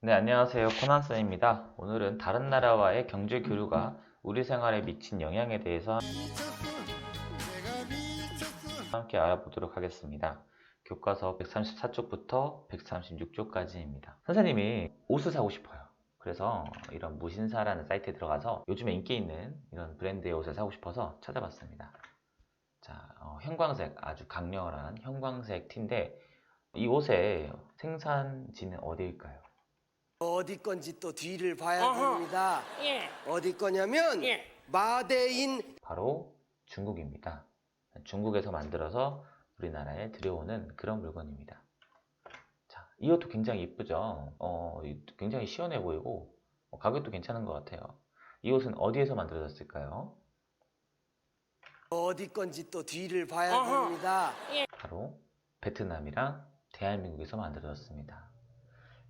네, 안녕하세요. 코난쌤입니다. 오늘은 다른 나라와의 경제 교류가 우리 생활에 미친 영향에 대해서 함께 알아보도록 하겠습니다. 교과서 134쪽부터 136쪽까지입니다. 선생님이 옷을 사고 싶어요. 그래서 이런 무신사라는 사이트에 들어가서 요즘에 인기 있는 이런 브랜드의 옷을 사고 싶어서 찾아봤습니다. 자, 형광색, 아주 강렬한 형광색 티인데 이 옷의 생산지는 어디일까요? 어디 건지 또 뒤를 봐야 어허. 됩니다. 예. 어디 거냐면 예. 마데인 바로 중국입니다. 중국에서 만들어서 우리나라에 들여오는 그런 물건입니다. 자, 이 옷도 굉장히 이쁘죠? 굉장히 시원해 보이고 가격도 괜찮은 것 같아요. 이 옷은 어디에서 만들어졌을까요? 어디 건지 또 뒤를 봐야 어허. 됩니다. 바로 베트남이랑 대한민국에서 만들어졌습니다.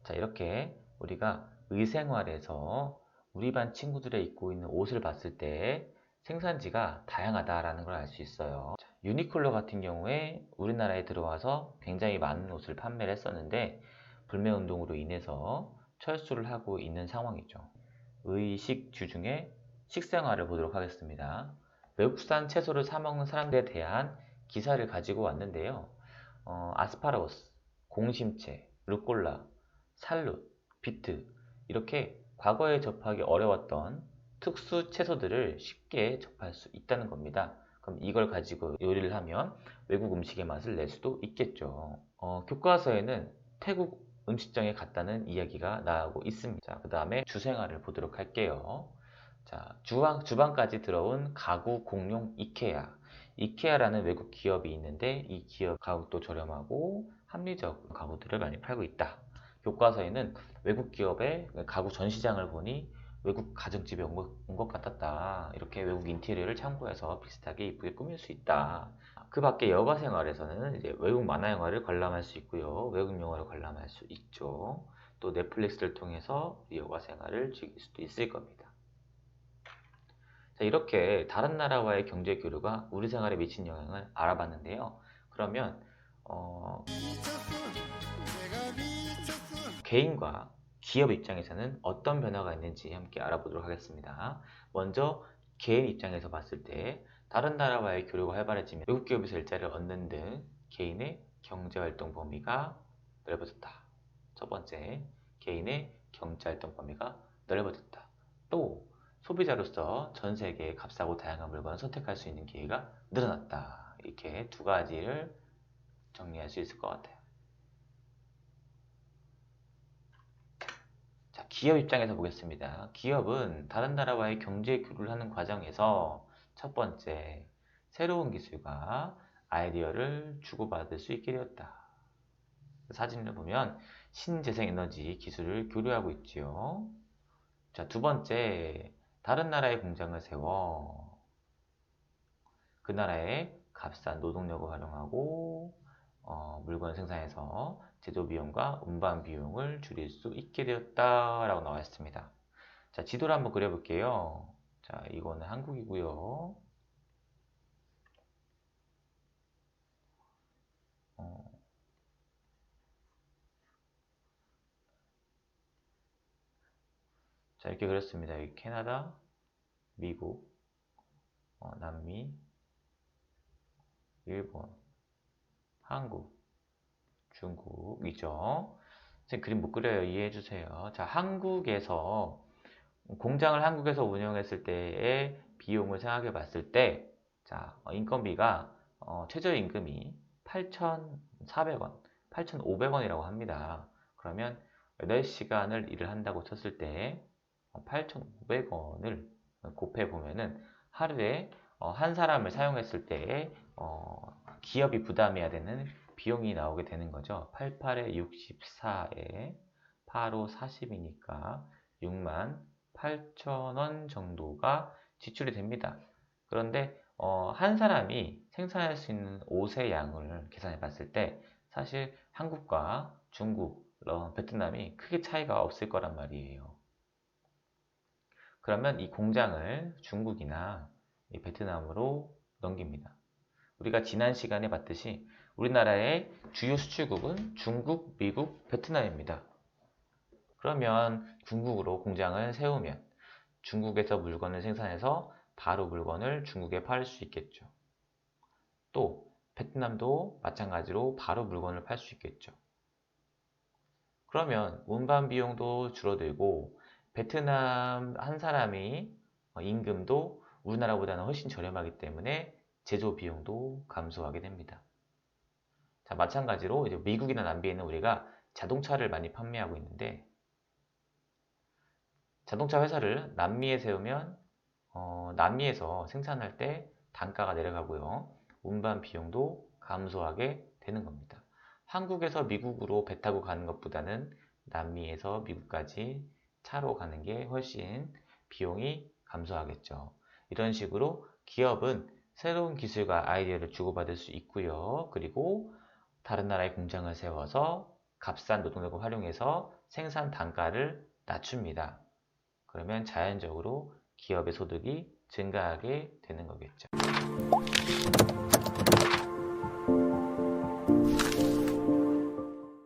자, 이렇게 우리가 의생활에서 우리 반 친구들이 입고 있는 옷을 봤을 때 생산지가 다양하다라는 걸 알 수 있어요. 자, 유니클로 같은 경우에 우리나라에 들어와서 굉장히 많은 옷을 판매를 했었는데 불매운동으로 인해서 철수를 하고 있는 상황이죠. 의식주 중에 식생활을 보도록 하겠습니다. 외국산 채소를 사 먹는 사람들에 대한 기사를 가지고 왔는데요. 아스파라거스, 공심채, 루꼴라, 살룻, 비트 이렇게 과거에 접하기 어려웠던 특수 채소들을 쉽게 접할 수 있다는 겁니다. 그럼 이걸 가지고 요리를 하면 외국 음식의 맛을 낼 수도 있겠죠. 교과서에는 태국 음식점에 갔다는 이야기가 나오고 있습니다. 그 다음에 주생활을 보도록 할게요. 자, 주방까지 들어온 가구 공용 이케아. 이케아라는 외국 기업이 있는데 이 기업 가격도 저렴하고 합리적 가구들을 많이 팔고 있다. 교과서에는 외국 기업의 가구 전시장을 보니 외국 가정집에 온 것 같았다. 이렇게 외국 인테리어를 참고해서 비슷하게 이쁘게 꾸밀 수 있다. 그 밖에 여가 생활에서는 이제 외국 만화 영화를 관람할 수 있고요. 외국 영화를 관람할 수 있죠. 또 넷플릭스를 통해서 여가 생활을 즐길 수도 있을 겁니다. 자, 이렇게 다른 나라와의 경제 교류가 우리 생활에 미친 영향을 알아봤는데요. 그러면 개인과 기업 입장에서는 어떤 변화가 있는지 함께 알아보도록 하겠습니다. 먼저 개인 입장에서 봤을 때 다른 나라와의 교류가 활발해지면 외국 기업에서 일자리를 얻는 등 개인의 경제활동 범위가 넓어졌다. 첫 번째, 개인의 경제활동 범위가 넓어졌다. 또 소비자로서 전 세계의 값싸고 다양한 물건을 선택할 수 있는 기회가 늘어났다. 이렇게 두 가지를 정리할 수 있을 것 같아요. 자, 기업 입장에서 보겠습니다. 기업은 다른 나라와의 경제 교류를 하는 과정에서 첫 번째, 새로운 기술과 아이디어를 주고받을 수 있게 되었다. 사진을 보면 신재생에너지 기술을 교류하고 있지요. 자, 두 번째, 다른 나라의 공장을 세워 그 나라의 값싼 노동력을 활용하고 물건 생산해서 제조 비용과 운반 비용을 줄일 수 있게 되었다라고 나와 있습니다. 자, 지도를 한번 그려볼게요. 자, 이거는 한국이고요. 어, 자, 이렇게 그렸습니다. 여기 캐나다, 미국, 남미, 일본, 한국, 중국이죠. 선생님 그림 못 그려요. 이해해 주세요. 자, 한국에서 공장을 한국에서 운영했을 때의 비용을 생각해 봤을 때, 자, 인건비가 최저임금이 8,400원, 8,500원이라고 합니다. 그러면 8시간을 일을 한다고 쳤을 때 8,500원을 곱해 보면은 하루에 한 사람을 사용했을 때 기업이 부담해야 되는 비용이 나오게 되는 거죠. 88에 64에 85, 40이니까 6만 8천원 정도가 지출이 됩니다. 그런데 한 사람이 생산할 수 있는 옷의 양을 계산해 봤을 때 사실 한국과 중국, 베트남이 크게 차이가 없을 거란 말이에요. 그러면 이 공장을 중국이나 베트남으로 넘깁니다. 우리가 지난 시간에 봤듯이 우리나라의 주요 수출국은 중국, 미국, 베트남입니다. 그러면 중국으로 공장을 세우면 중국에서 물건을 생산해서 바로 물건을 중국에 팔 수 있겠죠. 또 베트남도 마찬가지로 바로 물건을 팔 수 있겠죠. 그러면 운반 비용도 줄어들고 베트남 한 사람이 임금도 우리나라보다는 훨씬 저렴하기 때문에 제조 비용도 감소하게 됩니다. 자, 마찬가지로 이제 미국이나 남미에는 우리가 자동차를 많이 판매하고 있는데 자동차 회사를 남미에 세우면 남미에서 생산할 때 단가가 내려가고요. 운반 비용도 감소하게 되는 겁니다. 한국에서 미국으로 배 타고 가는 것보다는 남미에서 미국까지 차로 가는 게 훨씬 비용이 감소하겠죠. 이런 식으로 기업은 새로운 기술과 아이디어를 주고받을 수 있고요. 그리고 다른 나라의 공장을 세워서 값싼 노동력을 활용해서 생산 단가를 낮춥니다. 그러면 자연적으로 기업의 소득이 증가하게 되는 거겠죠.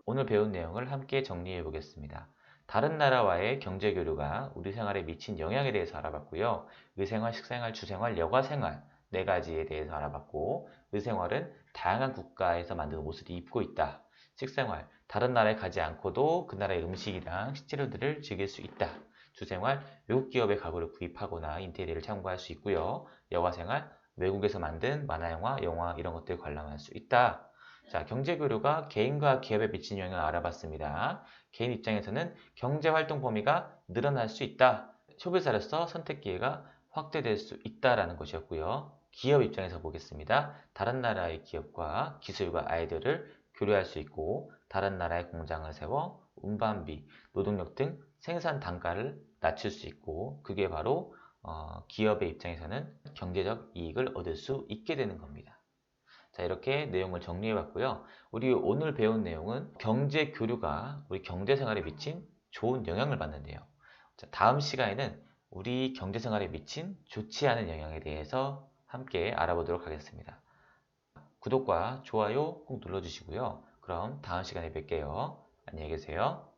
오늘 배운 내용을 함께 정리해 보겠습니다. 다른 나라와의 경제 교류가 우리 생활에 미친 영향에 대해서 알아봤고요. 의생활, 식생활, 주생활, 여가생활 네 가지에 대해서 알아봤고 의생활은 다양한 국가에서 만든 옷을 입고 있다. 식생활, 다른 나라에 가지 않고도 그 나라의 음식이랑 식재료들을 즐길 수 있다. 주생활, 외국 기업의 가구를 구입하거나 인테리어를 참고할 수 있고요. 여가생활, 외국에서 만든 만화영화, 영화 이런 것들을 관람할 수 있다. 자, 경제교류가 개인과 기업에 미치는 영향을 알아봤습니다. 개인 입장에서는 경제활동 범위가 늘어날 수 있다. 소비자로서 선택 기회가 확대될 수 있다라는 것이었고요. 기업 입장에서 보겠습니다. 다른 나라의 기업과 기술과 아이디어를 교류할 수 있고 다른 나라의 공장을 세워 운반비, 노동력 등 생산 단가를 낮출 수 있고 그게 바로 기업의 입장에서는 경제적 이익을 얻을 수 있게 되는 겁니다. 자, 이렇게 내용을 정리해 봤고요. 우리 오늘 배운 내용은 경제 교류가 우리 경제 생활에 미친 좋은 영향을 받는데요. 자, 다음 시간에는 우리 경제 생활에 미친 좋지 않은 영향에 대해서 함께 알아보도록 하겠습니다. 구독과 좋아요 꼭 눌러주시고요. 그럼 다음 시간에 뵐게요. 안녕히 계세요.